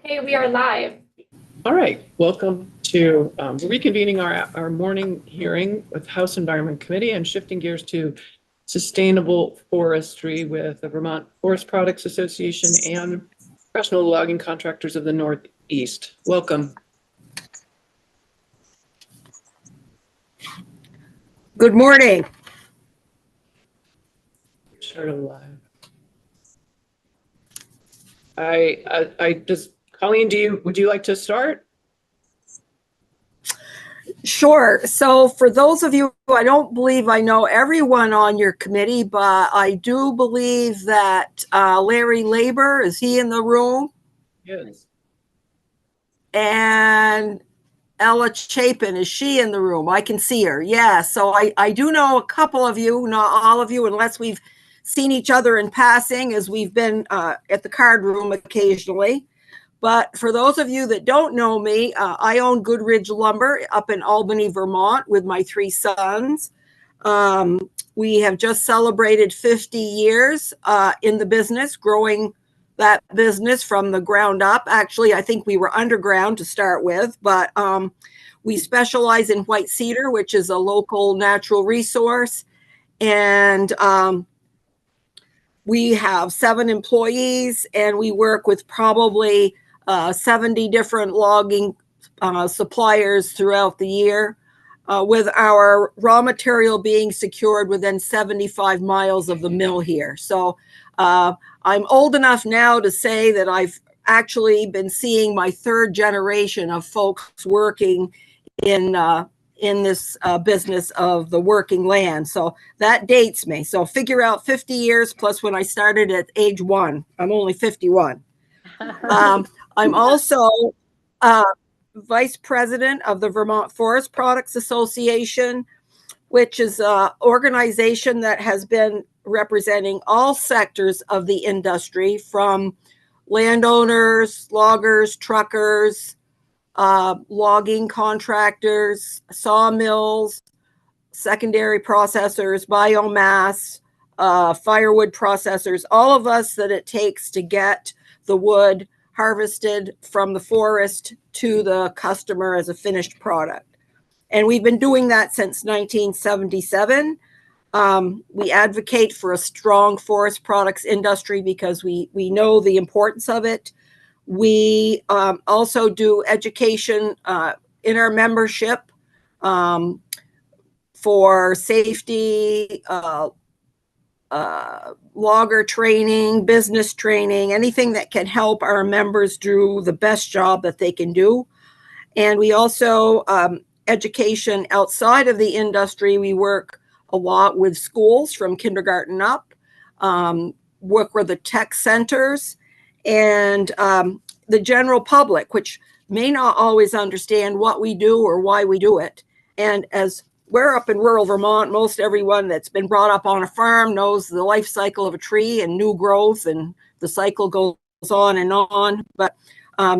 Okay, we are live. All right, welcome to reconvening our morning hearing with House Environment Committee and shifting gears to sustainable forestry with the Vermont Forest Products Association and Professional Logging Contractors of the Northeast. Welcome. Good morning. Start live. I just, Colleen, would you like to start? Sure. So for those of you, I don't believe I know everyone on your committee, but I do believe that Larry Labor, is he in the room? Yes. And Ella Chapin, is she in the room? I can see her. Yeah. So I do know a couple of you, not all of you, unless we've seen each other in passing as we've been at the card room occasionally. But for those of you that don't know me, I own Goodridge Lumber up in Albany, Vermont with my three sons. We have just celebrated 50 years in the business, growing that business from the ground up. Actually, I think we were underground to start with, but we specialize in white cedar, which is a local natural resource. And we have 7 employees, and we work with probably 70 different logging suppliers throughout the year, with our raw material being secured within 75 miles of the mill here. So I'm old enough now to say that I've actually been seeing my 3rd generation of folks working in this business of the working land. So that dates me. So figure out 50 years plus when I started at age 1. I'm only 51. I'm also vice president of the Vermont Forest Products Association, which is an organization that has been representing all sectors of the industry, from landowners, loggers, truckers, logging contractors, sawmills, secondary processors, biomass, firewood processors, all of us that it takes to get the wood harvested from the forest to the customer as a finished product. And we've been doing that since 1977. We advocate for a strong forest products industry because we know the importance of it. We also do education in our membership for safety, logger training, business training, anything that can help our members do the best job that they can do. And we also education outside of the industry. We work a lot with schools from kindergarten up, work with the tech centers, and the general public, which may not always understand what we do or why we do it. And as we're up in rural Vermont, most everyone that's been brought up on a farm knows the life cycle of a tree and new growth, and the cycle goes on and on. But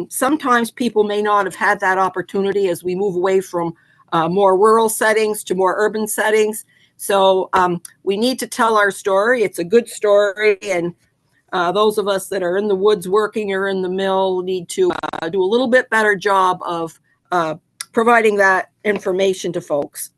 sometimes people may not have had that opportunity as we move away from more rural settings to more urban settings. So we need to tell our story. It's a good story, and those of us that are in the woods working or in the mill need to do a little bit better job of providing that information to folks.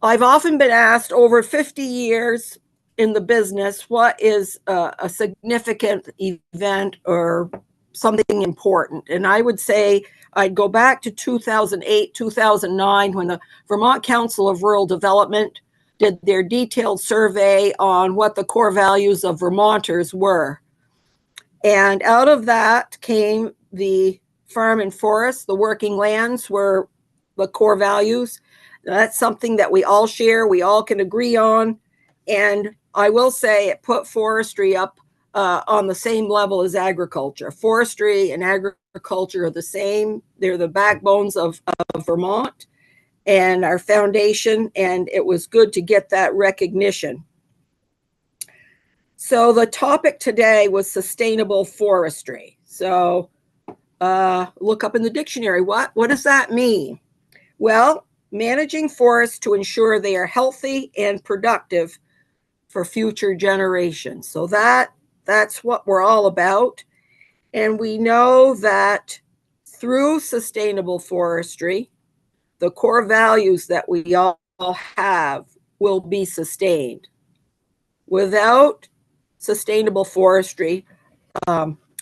I've often been asked over 50 years in the business, what is a significant event or something important? And I would say I'd go back to 2008, 2009, when the Vermont Council of Rural Development did their detailed survey on what the core values of Vermonters were. And out of that came the farm and forest. The working lands were the core values. That's something that we all share, we all can agree on. And I will say it put forestry up on the same level as agriculture. Forestry and agriculture are the same. They're the backbones of Vermont and our foundation, and it was good to get that recognition. So the topic today was sustainable forestry. So look up in the dictionary, what does that mean? Well, managing forests to ensure they are healthy and productive for future generations. So that's what we're all about. And we know that through sustainable forestry, the core values that we all have will be sustained. Without sustainable forestry,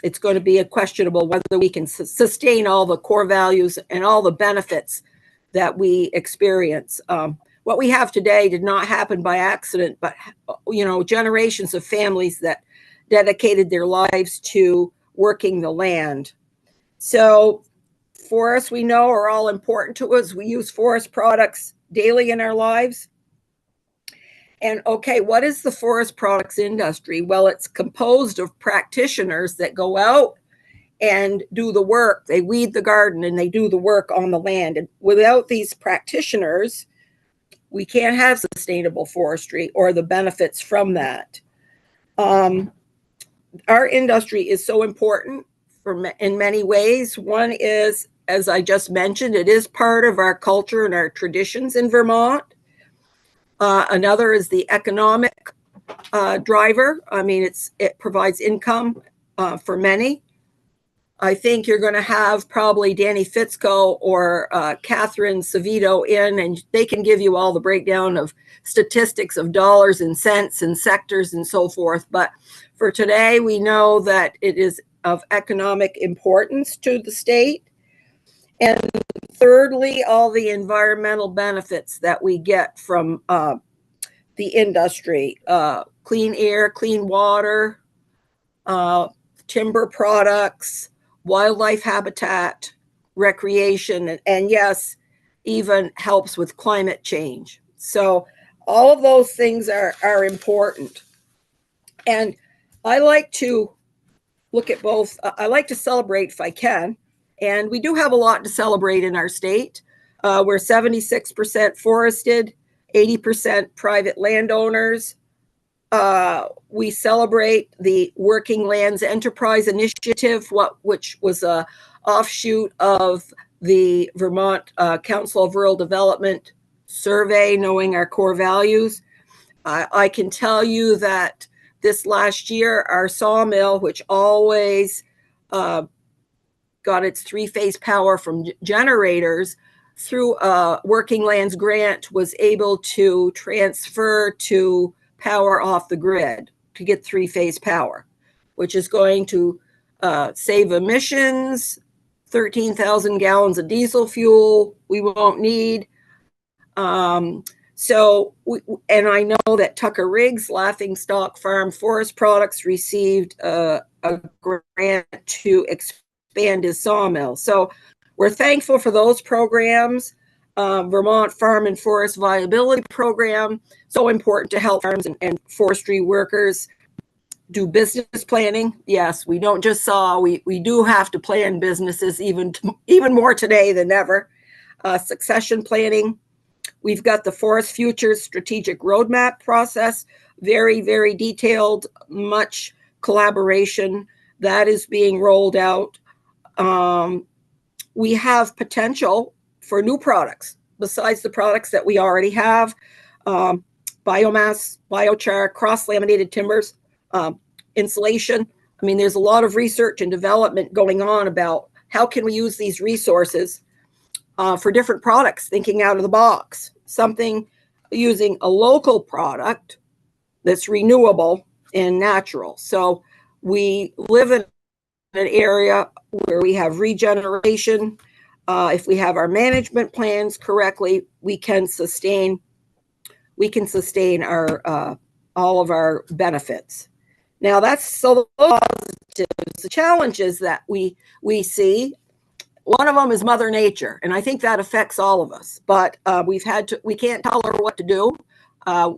it's going to be questionable whether we can sustain all the core values and all the benefits that we experience. What we have today did not happen by accident, but generations of families that dedicated their lives to working the land. So forests, we know, are all important to us. We use forest products daily in our lives. And okay, what is the forest products industry? Well, it's composed of practitioners that go out and do the work. They weed the garden and they do the work on the land. And without these practitioners, we can't have sustainable forestry or the benefits from that. Our industry is so important in many ways. One is, as I just mentioned, it is part of our culture and our traditions in Vermont. Another is the economic driver. I mean, it provides income for many. I think you're going to have probably Danny Fitzko or Catherine Savito in, and they can give you all the breakdown of statistics of dollars and cents and sectors and so forth. But for today, we know that it is of economic importance to the state. And thirdly, all the environmental benefits that we get from the industry, clean air, clean water, timber products, wildlife habitat, recreation, and yes, even helps with climate change. So all of those things are important. And I like to look at both. I like to celebrate if I can. And we do have a lot to celebrate in our state. We're 76% forested, 80% private landowners. We celebrate the Working Lands Enterprise Initiative, which was an offshoot of the Vermont Council of Rural Development survey, knowing our core values. I can tell you that this last year, our sawmill, which always got its three-phase power from generators, through a Working Lands grant, was able to transfer to power off the grid to get three-phase power, which is going to save emissions, 13,000 gallons of diesel fuel we won't need. And I know that Tucker Riggs, Laughing Stock Farm Forest Products, received a grant to expand his sawmill. So we're thankful for those programs. Vermont Farm and Forest Viability Program, so important to help farms and forestry workers do business planning. Yes, we don't just saw, we do have to plan businesses even more today than ever. Succession planning. We've got the Forest Futures Strategic Roadmap process, very, very detailed, much collaboration that is being rolled out. We have potential for new products besides the products that we already have. Biomass, biochar, cross-laminated timbers, insulation. I mean, there's a lot of research and development going on about how can we use these resources for different products, thinking out of the box, something using a local product that's renewable and natural. So we live in an area where we have regeneration. If we have our management plans correctly, we can sustain our all of our benefits. Now that's so the challenges that we see. One of them is Mother Nature, and I think that affects all of us. But we can't tell her what to do.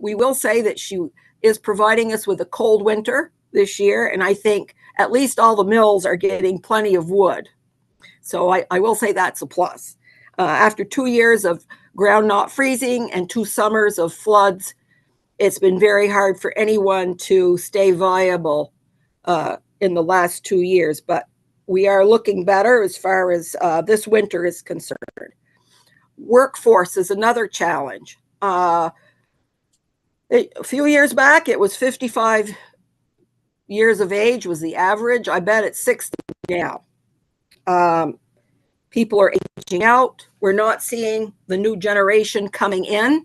We will say that she is providing us with a cold winter this year, and I think at least all the mills are getting plenty of wood. So I will say that's a plus. After 2 years of ground not freezing and 2 summers of floods, it's been very hard for anyone to stay viable in the last 2 years. But we are looking better as far as this winter is concerned. Workforce is another challenge. A few years back, it was 55 years of age was the average. I bet it's 60 now. People are aging out. We're not seeing the new generation coming in.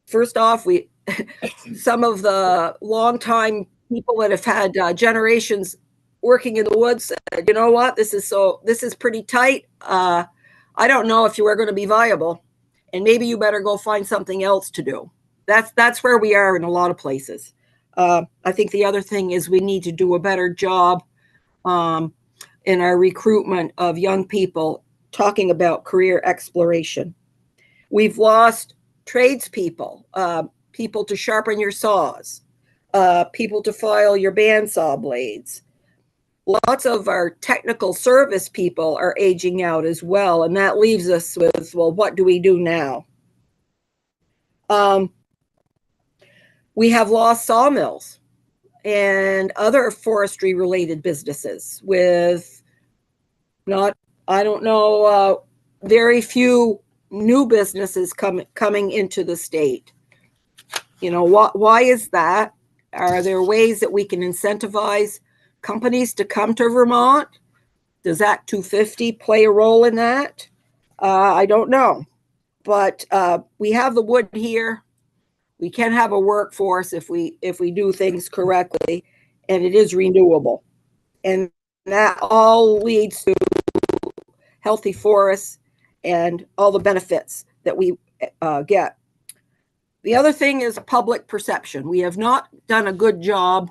First off, some of the longtime people that have had generations working in the woods said, you know what, this is pretty tight. I don't know if you are going to be viable, and maybe you better go find something else to do. That's where we are in a lot of places. I think the other thing is we need to do a better job in our recruitment of young people talking about career exploration. We've lost tradespeople, people to sharpen your saws, people to file your bandsaw blades. Lots of our technical service people are aging out as well, and that leaves us with, well, what do we do now? We have lost sawmills and other forestry related businesses with very few new businesses coming into the state. You know, why is that? Are there ways that we can incentivize companies to come to Vermont? Does Act 250 play a role in that? I don't know, but we have the wood here. We can have a workforce if we do things correctly, and it is renewable. And that all leads to healthy forests and all the benefits that we get. The other thing is public perception. We have not done a good job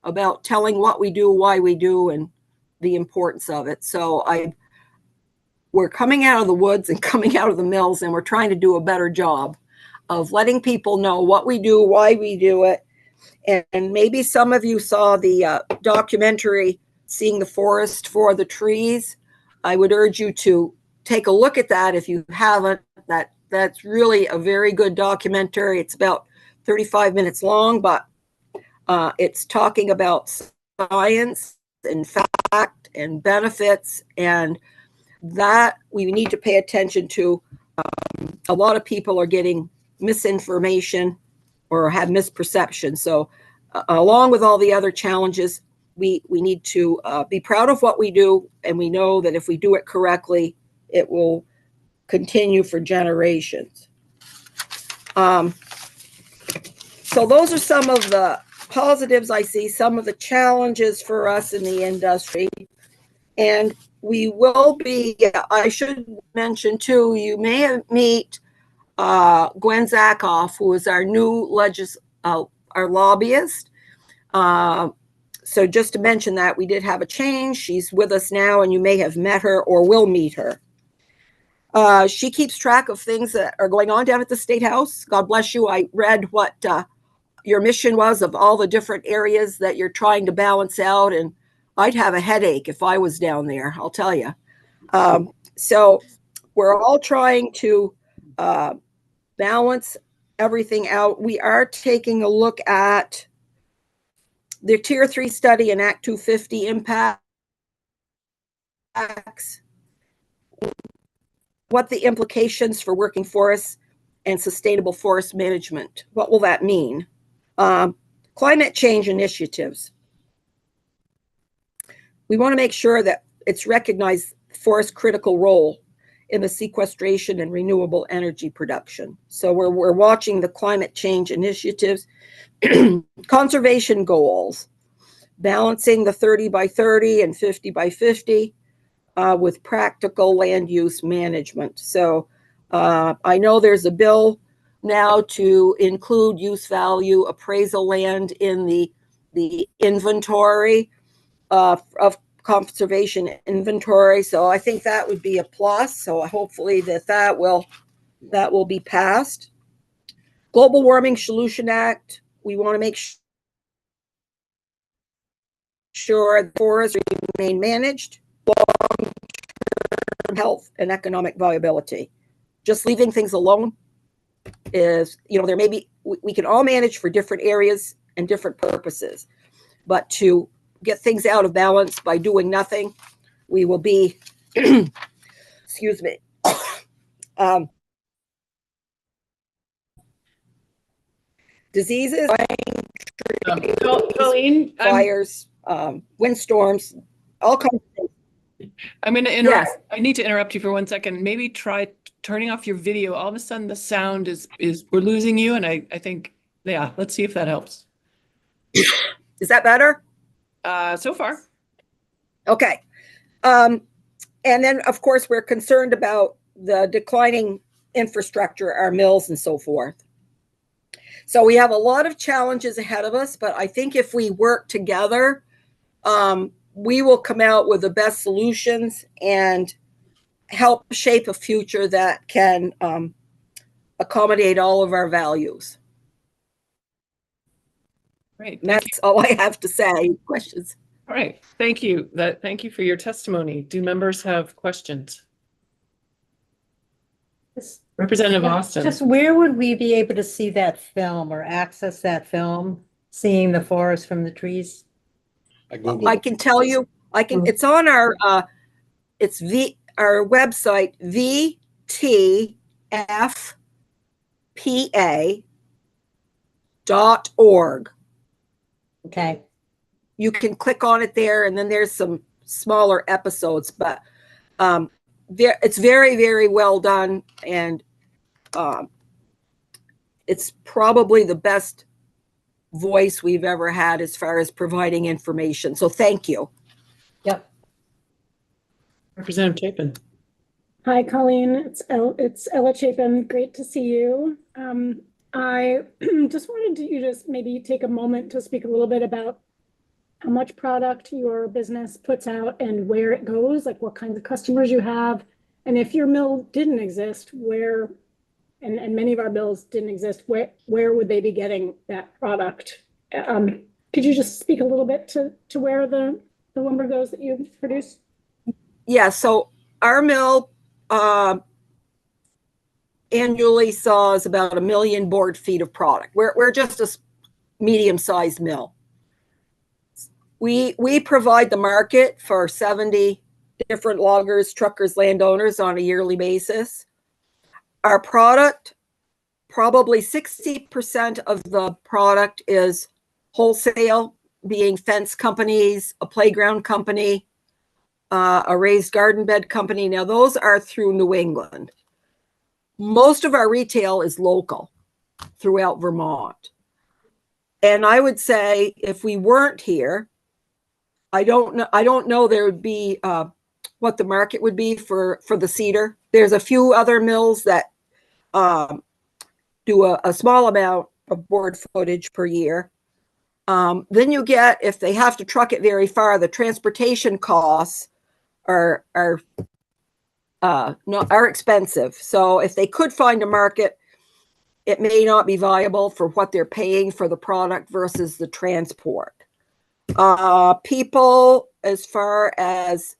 about telling what we do, why we do, and the importance of it. So we're coming out of the woods and coming out of the mills, and we're trying to do a better job of letting people know what we do, why we do it. And maybe some of you saw the documentary, Seeing the Forest for the Trees. I would urge you to take a look at that if you haven't. That's really a very good documentary. It's about 35 minutes long, but it's talking about science and fact and benefits, and that we need to pay attention to. A lot of people are getting misinformation or have misperception. So along with all the other challenges, we need to be proud of what we do, and we know that if we do it correctly, it will continue for generations. So those are some of the positives I see, some of the challenges for us in the industry. And we will be, I should mention too, you may meet Gwen Zakoff, who is our new our lobbyist. So just to mention that, we did have a change. She's with us now, and you may have met her or will meet her. She keeps track of things that are going on down at the State House. God bless you. I read what your mission was of all the different areas that you're trying to balance out, and I'd have a headache if I was down there, I'll tell you. So we're all trying to balance everything out. We are taking a look at the Tier 3 study and Act 250 impacts, what the implications for working forests and sustainable forest management, what will that mean? Climate change initiatives. We want to make sure that it's recognized forest's critical role in the sequestration and renewable energy production. So we're watching the climate change initiatives, conservation goals, balancing the 30 by 30 and 50 by 50 with practical land use management. So I know there's a bill now to include use value appraisal land in the inventory of conservation inventory. So I think that would be a plus. So hopefully that will be passed. Global Warming Solution Act. We want to make sure the forests remain managed, long-term health and economic viability. Just leaving things alone is, there may be, we can all manage for different areas and different purposes, but to get things out of balance by doing nothing, we will be, excuse me, diseases, Colleen, fires, windstorms, all kinds of things. I'm going to interrupt. Yes. I need to interrupt you for 1 second. Maybe try turning off your video. All of a sudden the sound is we're losing you. And I think, yeah, let's see if that helps. Is that better? So far. Okay. And then, of course, we're concerned about the declining infrastructure, our mills and so forth. So we have a lot of challenges ahead of us, but I think if we work together, we will come out with the best solutions and help shape a future that can accommodate all of our values. Great. And that's all I have to say. Questions? All right. Thank you. Thank you for your testimony. Do members have questions? Representative Austin. Just where would we be able to see that film or access that film, seeing the forest from the trees? I can tell you, it's on our, our website, vtfpa.org. Okay. You can click on it there, and then there's some smaller episodes, but it's very, very well done, and it's probably the best voice we've ever had as far as providing information. So thank you. Yep. Representative Chapin. Hi, Colleen. It's Ella Chapin. Great to see you. I just wanted you to maybe take a moment to speak a little bit about how much product your business puts out and where it goes, like what kinds of customers you have. And if your mill didn't exist, where, and many of our mills didn't exist, where would they be getting that product? Could you just speak a little bit to where the lumber goes that you produce? Yeah, so our mill annually saws about 1 million board feet of product. We're just a medium-sized mill. We provide the market for 70 different loggers, truckers, landowners on a yearly basis. Our product, probably 60% of the product is wholesale, being fence companies, a playground company, a raised garden bed company. Now, those are through New England. Most of our retail is local throughout Vermont. And I would say if we weren't here, I don't know there would be what the market would be for the cedar. There's a few other mills that do a small amount of board footage per year. Then you get, if they have to truck it very far, the transportation costs are expensive. So if they could find a market, it may not be viable for what they're paying for the product versus the transport. People, as far as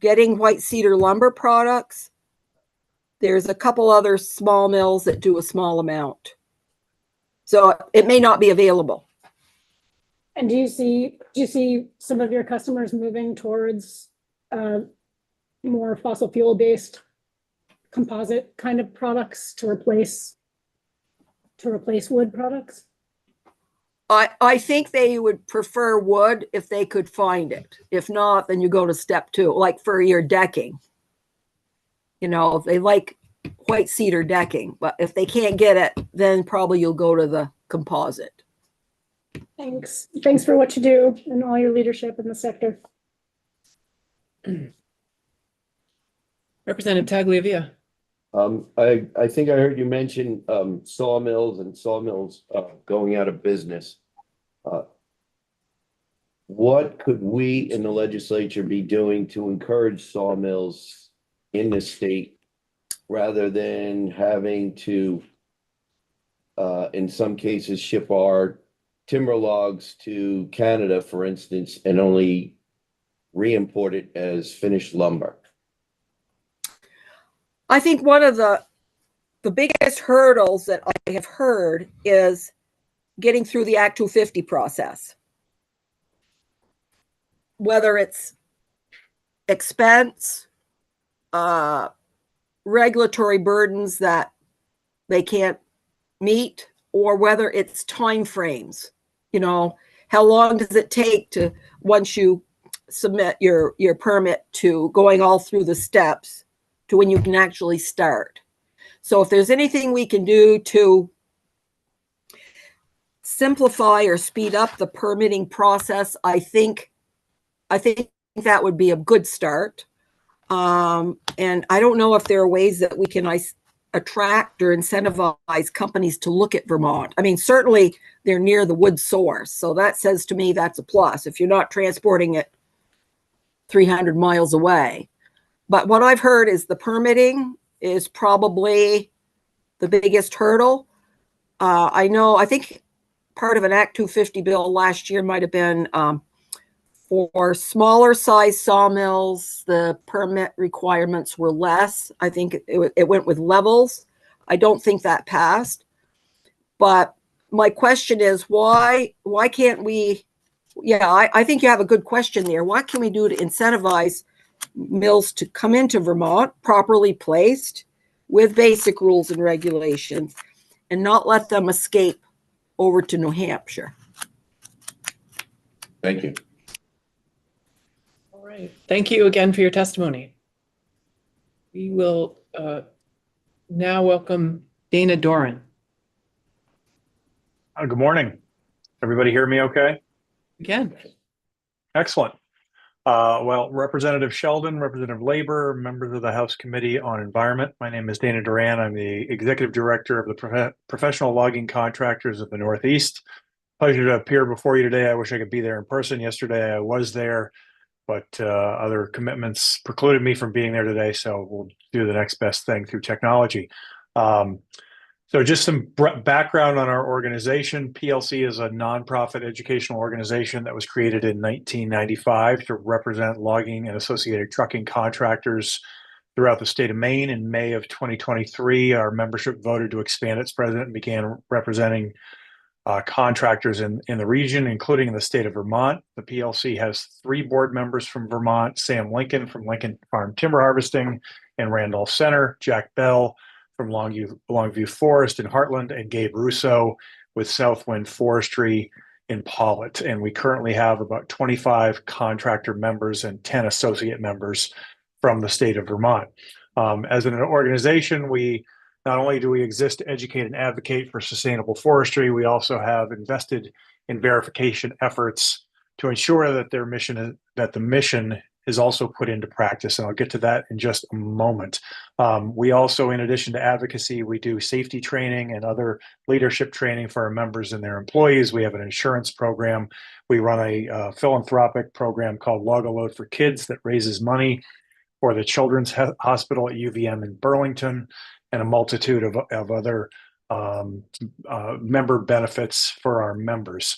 getting white cedar lumber products, there's a couple other small mills that do a small amount. So it may not be available. And do you see some of your customers moving towards more fossil fuel based composite kind of products to replace wood products? I think they would prefer wood if they could find it. If not, then you go to step 2, like for your decking. You know, they like white cedar decking, but if they can't get it, then probably you'll go to the composite. Thanks for what you do and all your leadership in the sector. Representative Tagliavia. I think I heard you mention sawmills and sawmills going out of business. What could we in the legislature be doing to encourage sawmills in the state rather than having to, in some cases, ship our timber logs to Canada, for instance, and only re-import it as finished lumber? I think one of the biggest hurdles that I have heard is getting through the Act 250 process. Whether it's expense, regulatory burdens that they can't meet, or whether it's timeframes. You know, how long does it take to, once you submit your permit, to going all through the steps to when you can actually start? So if there's anything we can do to simplify or speed up the permitting process, I think that would be a good start. And I don't know if there are ways that we can attract or incentivize companies to look at Vermont. I mean, certainly they're near the wood source, so that says to me that's a plus if you're not transporting it 300 miles away. But what I've heard is the permitting is probably the biggest hurdle. I think part of an Act 250 bill last year might have been for smaller size sawmills, the permit requirements were less. I think it went with levels. I don't think that passed. But my question is, why can't we? Yeah, I think you have a good question there. What can we do to incentivize mills to come into Vermont properly placed with basic rules and regulations and not let them escape over to New Hampshire? Thank you. All right. Thank you again for your testimony. We will now welcome Dana Doran. Good morning. Everybody hear me okay? Again. Excellent. Well, Representative Sheldon, Representative Labor, members of the House Committee on Environment. My name is Dana Doran. I'm the Executive Director of the Professional Logging Contractors of the Northeast. Pleasure to appear before you today. I wish I could be there in person. Yesterday I was there, but other commitments precluded me from being there today, so we'll do the next best thing through technology. So just some background on our organization. PLC is a nonprofit educational organization that was created in 1995 to represent logging and associated trucking contractors throughout the state of Maine. In May of 2023, our membership voted to expand its president and began representing contractors in the region, including in the state of Vermont. The PLC has 3 board members from Vermont: Sam Lincoln from Lincoln Farm Timber Harvesting in Randolph Center, Jack Bell from Longview Forest in Heartland, and Gabe Russo with Southwind Forestry in Pollitt. And we currently have about 25 contractor members and 10 associate members from the state of Vermont. As an organization, not only do we exist to educate and advocate for sustainable forestry, we also have invested in verification efforts to ensure that the mission is also put into practice. And I'll get to that in just a moment. We also, in addition to advocacy, we do safety training and other leadership training for our members and their employees. We have an insurance program. We run a philanthropic program called Log a Load for Kids that raises money for the Children's Hospital at UVM in Burlington, and a multitude of other member benefits for our members.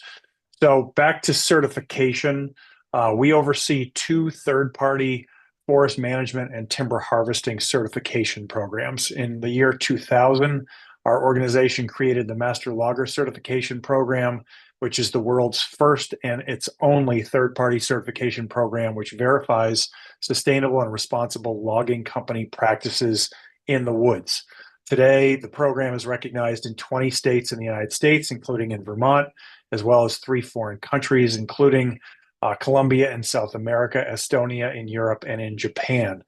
So back to certification. We oversee 2 third-party forest management and timber harvesting certification programs. In the year 2000, our organization created the Master Logger Certification Program, which is the world's first and its only third-party certification program, which verifies sustainable and responsible logging company practices in the woods. Today, the program is recognized in 20 states in the United States, including in Vermont, as well as 3 foreign countries, including Colombia in South America, Estonia in Europe, and in Japan.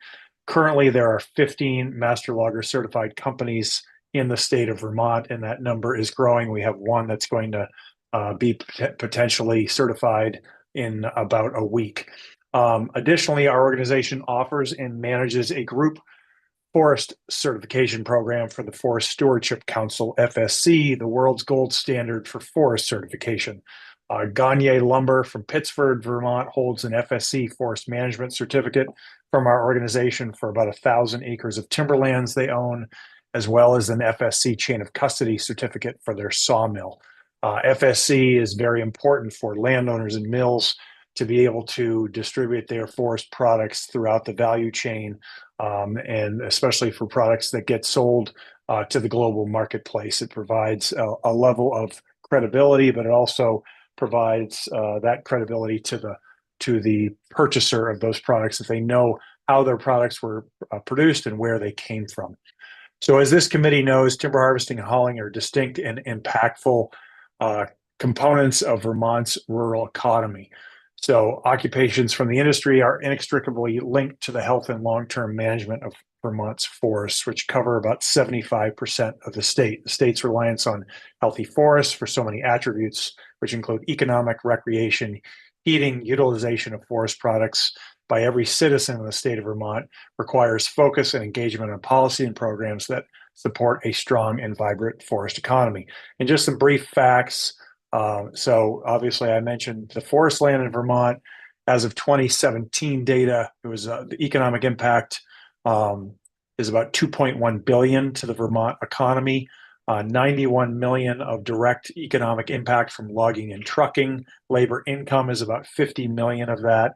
Currently, there are 15 Master Logger certified companies in the state of Vermont, and that number is growing. We have one that's going to be potentially certified in about a week. Additionally, our organization offers and manages a group forest certification program for the Forest Stewardship Council, FSC, the world's gold standard for forest certification. Gagne Lumber from Pittsford, Vermont holds an FSC forest management certificate from our organization for about 1,000 acres of timberlands they own, as well as an FSC chain of custody certificate for their sawmill. FSC is very important for landowners and mills to be able to distribute their forest products throughout the value chain, and especially for products that get sold to the global marketplace. It provides a level of credibility, but it also provides that credibility to the purchaser of those products, if they know how their products were produced and where they came from. So as this committee knows, timber harvesting and hauling are distinct and impactful components of Vermont's rural economy. So occupations from the industry are inextricably linked to the health and long-term management of Vermont's forests, which cover about 75% of the state. The state's reliance on healthy forests for so many attributes, which include economic, recreation, heating, utilization of forest products by every citizen in the state of Vermont, requires focus and engagement on policy and programs that support a strong and vibrant forest economy. And just some brief facts. So obviously I mentioned the forest land in Vermont as of 2017 data. It was the economic impact is about 2.1 billion to the Vermont economy. 91 million of direct economic impact from logging and trucking. Labor income is about 50 million of that.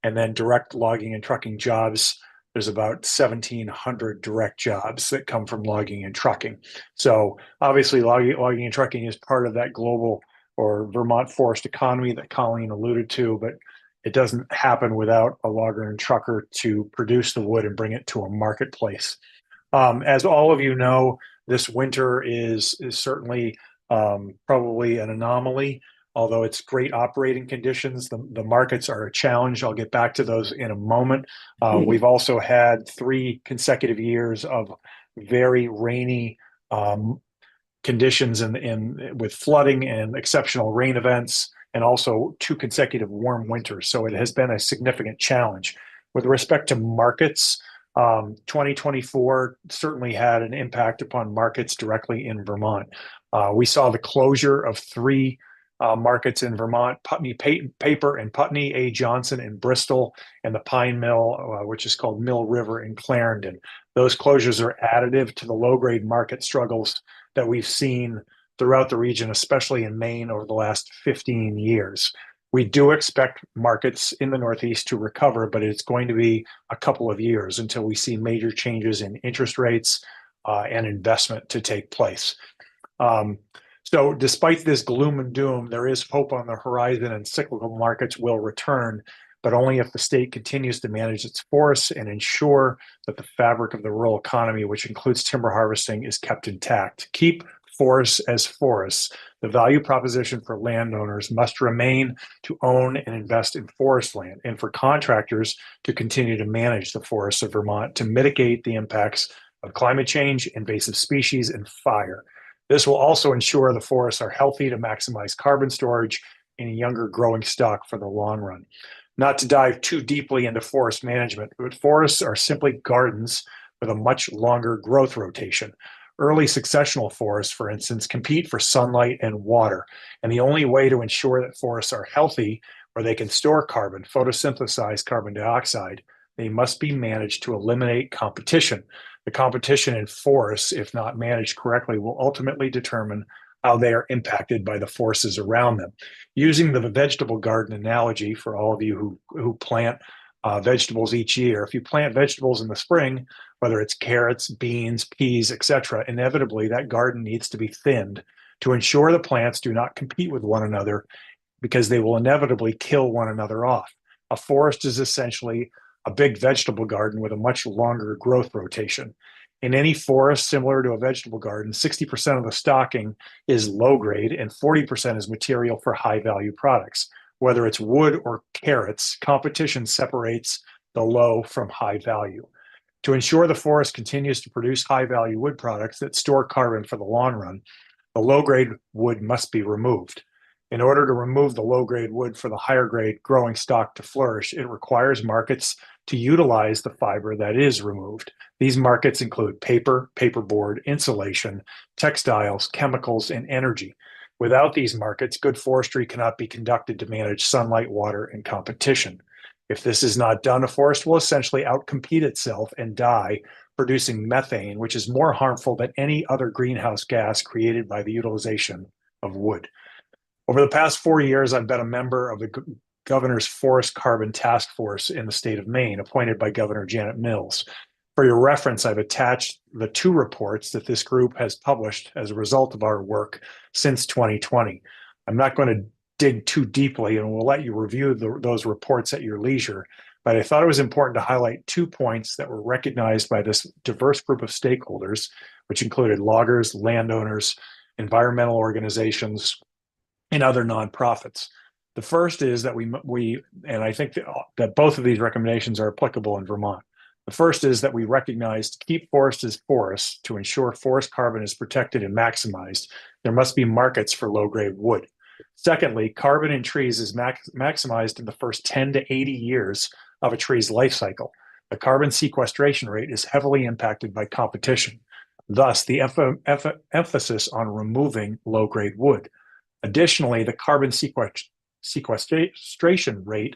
And then direct logging and trucking jobs, there's about 1,700 direct jobs that come from logging and trucking. So obviously logging and trucking is part of that global or Vermont forest economy that Colleen alluded to, but it doesn't happen without a logger and trucker to produce the wood and bring it to a marketplace. As all of you know, this winter is certainly probably an anomaly, although it's great operating conditions. The markets are a challenge. I'll get back to those in a moment. We've also had 3 consecutive years of very rainy conditions with flooding and exceptional rain events, and also 2 consecutive warm winters. So it has been a significant challenge. With respect to markets, 2024 certainly had an impact upon markets directly in Vermont. We saw the closure of 3 markets in Vermont: Putney Paper in Putney, A. Johnson in Bristol, and the Pine Mill, which is called Mill River in Clarendon. Those closures are additive to the low-grade market struggles that we've seen throughout the region, especially in Maine over the last 15 years. We do expect markets in the Northeast to recover, but it's going to be a couple of years until we see major changes in interest rates and investment to take place. So despite this gloom and doom, there is hope on the horizon, and cyclical markets will return, but only if the state continues to manage its forests and ensure that the fabric of the rural economy, which includes timber harvesting, is kept intact. Keep forests as forests. The value proposition for landowners must remain to own and invest in forest land, and for contractors to continue to manage the forests of Vermont to mitigate the impacts of climate change, invasive species, and fire. This will also ensure the forests are healthy to maximize carbon storage in a younger growing stock for the long run. Not to dive too deeply into forest management, but forests are simply gardens with a much longer growth rotation. Early successional forests, for instance, compete for sunlight and water, and the only way to ensure that forests are healthy, where they can store carbon, photosynthesize carbon dioxide, they must be managed to eliminate competition. The competition in forests, if not managed correctly, will ultimately determine how they are impacted by the forces around them. Using the vegetable garden analogy for all of you who plant vegetables each year, if you plant vegetables in the spring, whether it's carrots, beans, peas, etc., inevitably that garden needs to be thinned to ensure the plants do not compete with one another, because they will inevitably kill one another off. A forest is essentially a big vegetable garden with a much longer growth rotation. In any forest similar to a vegetable garden, 60% of the stocking is low grade and 40% is material for high value products. Whether it's wood or carrots, competition separates the low from high value. To ensure the forest continues to produce high value wood products that store carbon for the long run, the low grade wood must be removed. In order to remove the low grade wood for the higher grade growing stock to flourish, it requires markets to utilize the fiber that is removed. These markets include paper, paperboard, insulation, textiles, chemicals, and energy. Without these markets, good forestry cannot be conducted to manage sunlight, water, and competition. If this is not done, a forest will essentially outcompete itself and die, producing methane, which is more harmful than any other greenhouse gas created by the utilization of wood. Over the past 4 years, I've been a member of the Governor's Forest Carbon Task Force in the state of Maine, appointed by Governor Janet Mills. For your reference, I've attached the 2 reports that this group has published as a result of our work since 2020. I'm not going to dig too deeply, and we'll let you review those reports at your leisure. But I thought it was important to highlight 2 points that were recognized by this diverse group of stakeholders, which included loggers, landowners, environmental organizations, and other nonprofits. The first is that and I think that both of these recommendations are applicable in Vermont. The first is that we recognize to keep forests as forests, to ensure forest carbon is protected and maximized, there must be markets for low-grade wood. Secondly, carbon in trees is maximized in the first 10 to 80 years of a tree's life cycle. The carbon sequestration rate is heavily impacted by competition. Thus, the emphasis on removing low-grade wood. Additionally, the carbon sequestration rate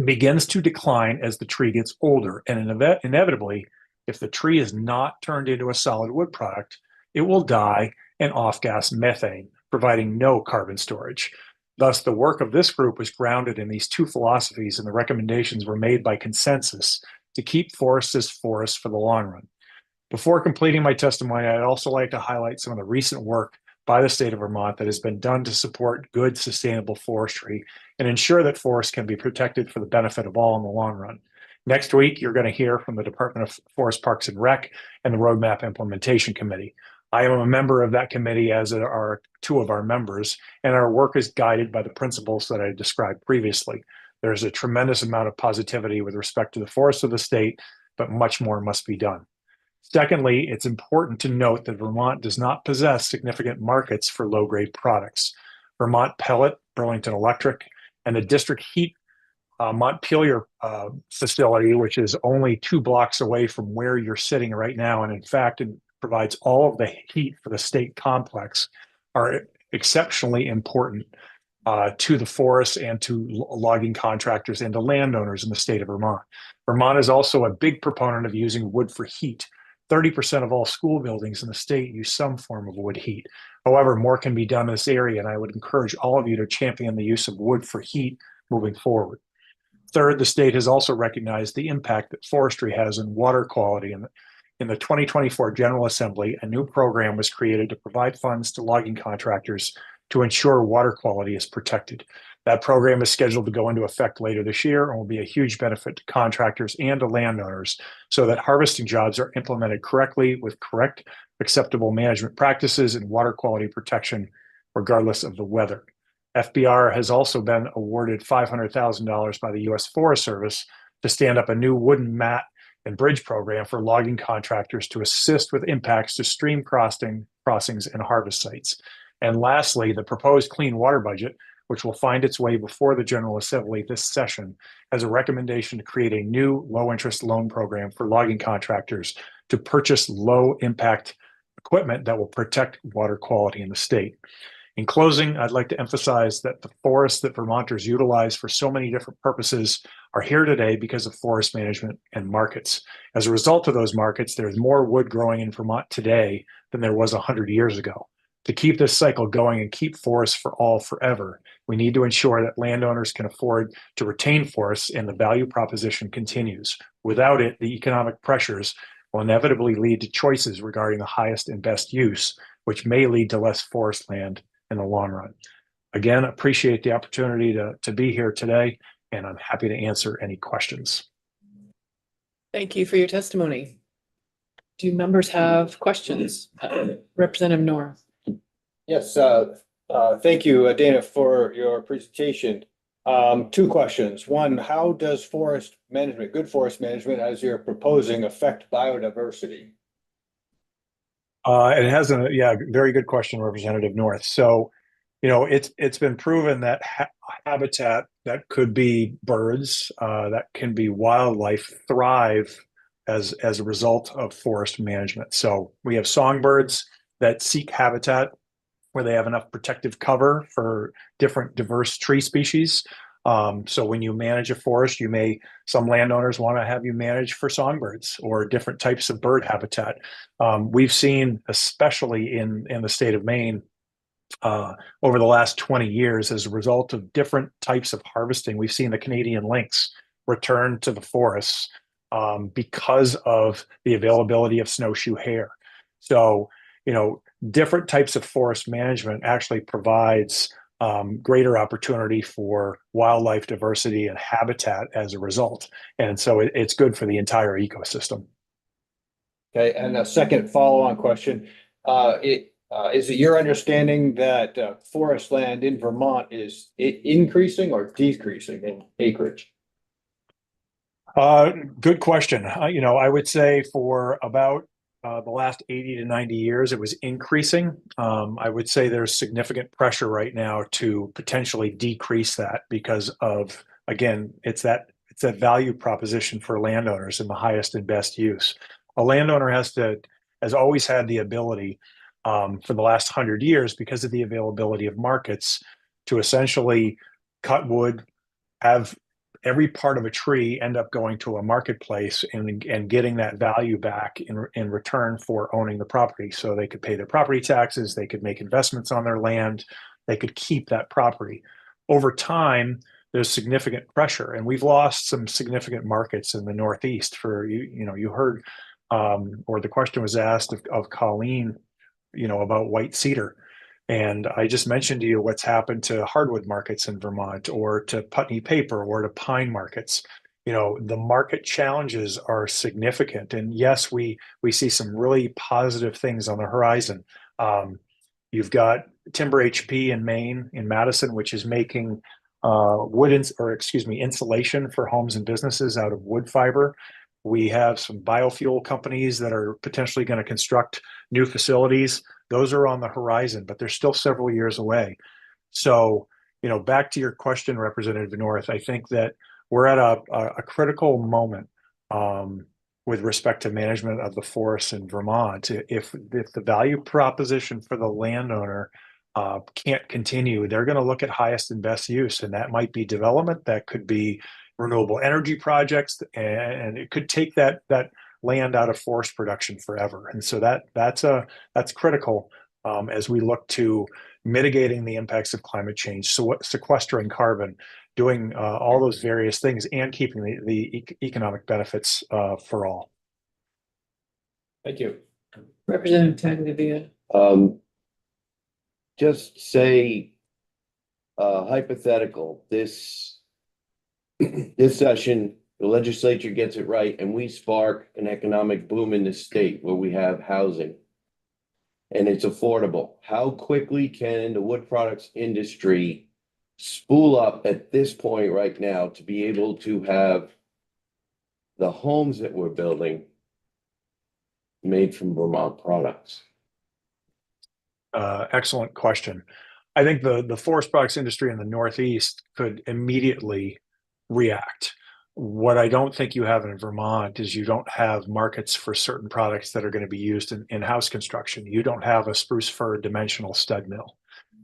begins to decline as the tree gets older, and inevitably, if the tree is not turned into a solid wood product, it will die and off-gas methane, providing no carbon storage. Thus, the work of this group was grounded in these 2 philosophies, and the recommendations were made by consensus to keep forests as forests for the long run. Before completing my testimony, I'd also like to highlight some of the recent work by the state of Vermont that has been done to support good, sustainable forestry and ensure that forests can be protected for the benefit of all in the long run. Next week, you're going to hear from the Department of Forest Parks and Rec and the Roadmap Implementation Committee. I am a member of that committee, as are 2 of our members, and our work is guided by the principles that I described previously. There's a tremendous amount of positivity with respect to the forests of the state, but much more must be done. Secondly, it's important to note that Vermont does not possess significant markets for low-grade products. Vermont Pellet, Burlington Electric, and the district heat Montpelier facility, which is only 2 blocks away from where you're sitting right now, and in fact, it provides all of the heat for the state complex, are exceptionally important to the forests and to logging contractors and to landowners in the state of Vermont. Vermont is also a big proponent of using wood for heat. 30% of all school buildings in the state use some form of wood heat. However, more can be done in this area, and I would encourage all of you to champion the use of wood for heat moving forward. Third, the state has also recognized the impact that forestry has on water quality. In the 2024 General Assembly, a new program was created to provide funds to logging contractors to ensure water quality is protected. That program is scheduled to go into effect later this year and will be a huge benefit to contractors and to landowners so that harvesting jobs are implemented correctly with correct, acceptable management practices and water quality protection, regardless of the weather. FBR has also been awarded $500,000 by the U.S. Forest Service to stand up a new wooden mat and bridge program for logging contractors to assist with impacts to stream crossings and harvest sites. And lastly, the proposed clean water budget, which will find its way before the General Assembly this session, has a recommendation to create a new low-interest loan program for logging contractors to purchase low-impact equipment that will protect water quality in the state. In closing, I'd like to emphasize that the forests that Vermonters utilize for so many different purposes are here today because of forest management and markets. As a result of those markets, there's more wood growing in Vermont today than there was 100 years ago. To keep this cycle going and keep forests for all forever, we need to ensure that landowners can afford to retain forests and the value proposition continues. Without it, the economic pressures will inevitably lead to choices regarding the highest and best use, which may lead to less forest land in the long run. Again, appreciate the opportunity to be here today, and I'm happy to answer any questions. Thank you for your testimony. Do members have questions? Representative Nora. Yes, thank you, Dana, for your presentation. 2 questions. One, how does forest management, good forest management, as you're proposing, affect biodiversity? It has very good question, Representative North. So, it's been proven that habitat that could be birds, that can be wildlife, thrive as a result of forest management. So we have songbirds that seek habitat where they have enough protective cover for different diverse tree species. So when you manage a forest, some landowners want to have you manage for songbirds or different types of bird habitat. We've seen, especially in the state of Maine, over the last 20 years, as a result of different types of harvesting, we've seen the Canadian lynx return to the forests because of the availability of snowshoe hare. So, different types of forest management actually provides greater opportunity for wildlife diversity and habitat as a result. And so it's good for the entire ecosystem. Okay, and a second follow-on question. Is it your understanding that forest land in Vermont is increasing or decreasing in acreage? Good question. I would say for about the last 80 to 90 years, it was increasing. I would say there's significant pressure right now to potentially decrease that because of, again, it's that value proposition for landowners in the highest and best use. A landowner has always had the ability for the last 100 years, because of the availability of markets, to essentially cut wood, have every part of a tree end up going to a marketplace and getting that value back in return for owning the property. So they could pay their property taxes, they could make investments on their land, they could keep that property. Over time, there's significant pressure, and we've lost some significant markets in the Northeast. You heard, or the question was asked of Colleen, about white cedar. And I just mentioned to you what's happened to hardwood markets in Vermont, or to Putney paper, or to pine markets. The market challenges are significant. And yes, we see some really positive things on the horizon. You've got Timber HP in Maine, in Madison, which is making insulation for homes and businesses out of wood fiber. We have some biofuel companies that are potentially going to construct new facilities. Those are on the horizon, but they're still several years away. So, back to your question, Representative North, I think that we're at a critical moment with respect to management of the forests in Vermont. If the value proposition for the landowner can't continue, they're going to look at highest and best use, and that might be development, that could be renewable energy projects, and it could take that land out of forest production forever. And so that's critical as we look to mitigating the impacts of climate change, so sequestering carbon, doing all those various things, and keeping the economic benefits for all. Thank you. Representative Tangavia. Just say, hypothetical, this session, the legislature gets it right, and we spark an economic boom in the state where we have housing and it's affordable. How quickly can the wood products industry spool up at this point right now to be able to have the homes that we're building made from Vermont products? Excellent question. I think the forest products industry in the Northeast could immediately react. What I don't think you have in Vermont is you don't have markets for certain products that are going to be used in house construction. You don't have a spruce fir dimensional stud mill.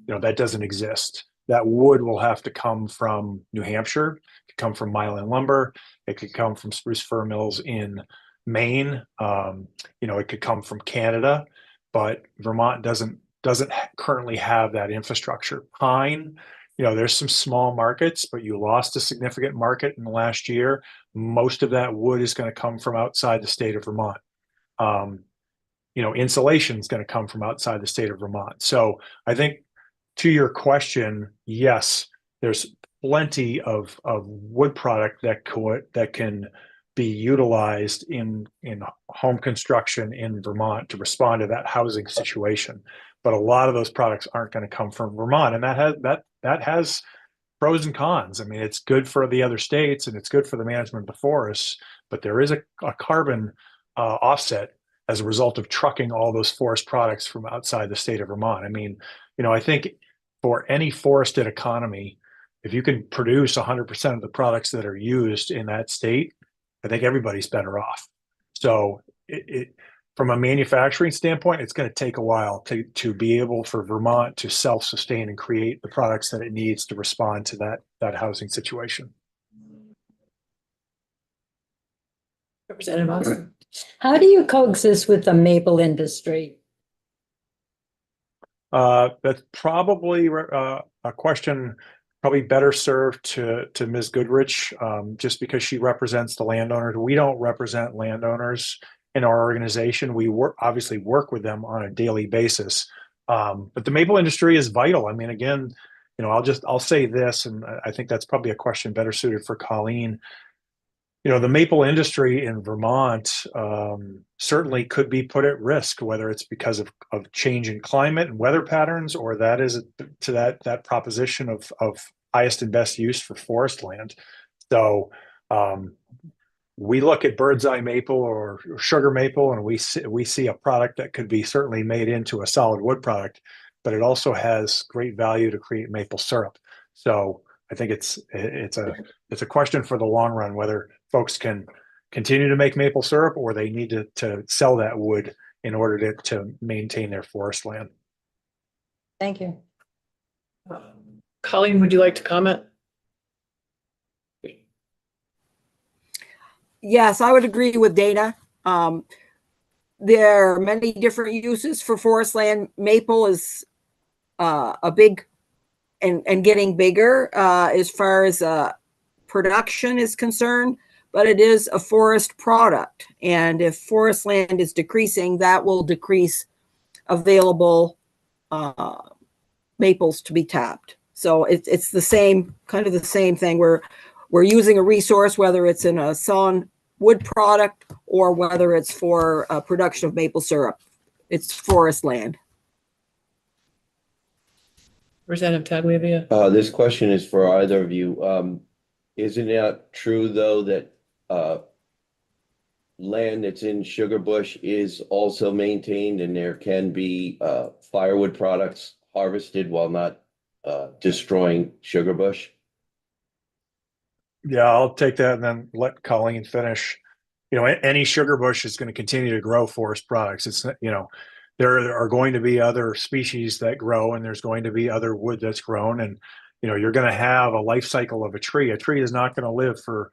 That doesn't exist. That wood will have to come from New Hampshire, it could come from Milan lumber, it could come from spruce fir mills in Maine, it could come from Canada, but Vermont doesn't currently have that infrastructure. Pine, there's some small markets, but you lost a significant market in the last year. Most of that wood is going to come from outside the state of Vermont. Insulation is going to come from outside the state of Vermont. So I think, to your question, yes, there's plenty of wood product that can be utilized in home construction in Vermont to respond to that housing situation. But a lot of those products aren't going to come from Vermont, and that has pros and cons. I mean, it's good for the other states and it's good for the management of the forests, but there is a carbon offset as a result of trucking all those forest products from outside the state of Vermont. I mean, I think for any forested economy, if you can produce 100% of the products that are used in that state, I think everybody's better off. So from a manufacturing standpoint, it's going to take a while to be able for Vermont to self-sustain and create the products that it needs to respond to that housing situation. Representative Austin. How do you coexist with the maple industry? That's probably a question probably better served to Ms. Goodrich, just because she represents the landowners. We don't represent landowners in our organization. We obviously work with them on a daily basis. But the maple industry is vital. I mean, again, I'll say this, and I think that's probably a question better suited for Colleen. The maple industry in Vermont certainly could be put at risk, whether it's because of change in climate and weather patterns, or that is to that proposition of highest and best use for forest land. So we look at bird's eye maple or sugar maple, and we see a product that could be certainly made into a solid wood product, but it also has great value to create maple syrup. So I think it's a question for the long run, whether folks can continue to make maple syrup or they need to sell that wood in order to maintain their forest land. Thank you. Colleen, would you like to comment? Yes, I would agree with Dana. There are many different uses for forest land. Maple is a big and getting bigger as far as production is concerned, but it is a forest product. And if forest land is decreasing, that will decrease available maples to be tapped. So it's the same, kind of the same thing. We're using a resource, whether it's in a sawn wood product or whether it's for production of maple syrup. It's forest land. Representative Tagliavia. This question is for either of you. Isn't it true, though, that land that's in sugar bush is also maintained and there can be firewood products harvested while not destroying sugar bush? Yeah, I'll take that and then let Colleen finish. Any sugar bush is going to continue to grow forest products. It's, there are going to be other species that grow, and there's going to be other wood that's grown, and you're going to have a life cycle of a tree. A tree is not going to live for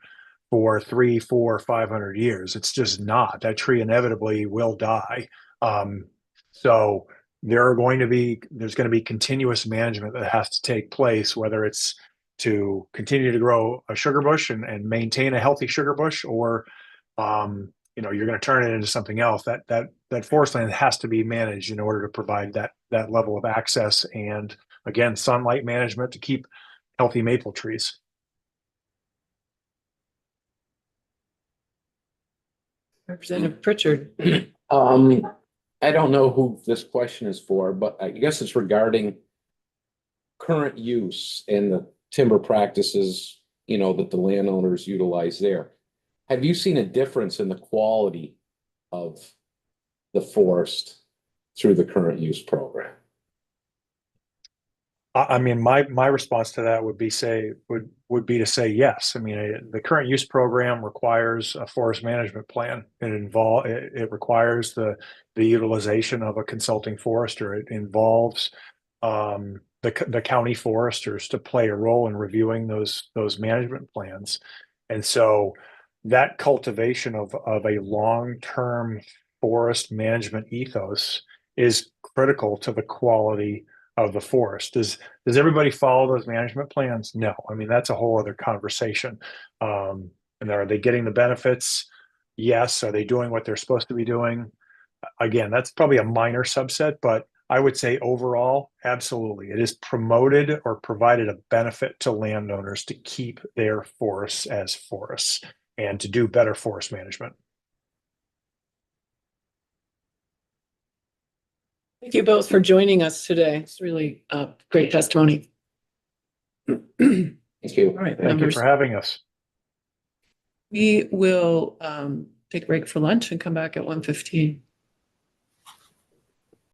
300, 400, 500 years. It's just not. That tree inevitably will die. So there's going to be continuous management that has to take place, whether it's to continue to grow a sugar bush and maintain a healthy sugar bush, or you're going to turn it into something else. That forest land has to be managed in order to provide that level of access and, again, sunlight management to keep healthy maple trees. Representative Pritchard. I don't know who this question is for, but I guess it's regarding current use and the timber practices, that the landowners utilize there. Have you seen a difference in the quality of the forest through the current use program? I mean, my response to that would be to say yes. I mean, the current use program requires a forest management plan. It requires the utilization of a consulting forester. It involves the county foresters to play a role in reviewing those management plans. And so that cultivation of a long-term forest management ethos is critical to the quality of the forest. Does everybody follow those management plans? No. I mean, that's a whole other conversation. And are they getting the benefits? Yes. Are they doing what they're supposed to be doing? Again, that's probably a minor subset, but I would say overall, absolutely. It is promoted or provided a benefit to landowners to keep their forests as forests and to do better forest management. Thank you both for joining us today. It's really great testimony. Thank you. All right, Thank you members, for having us. we will take a break for lunch and come back at 1:15.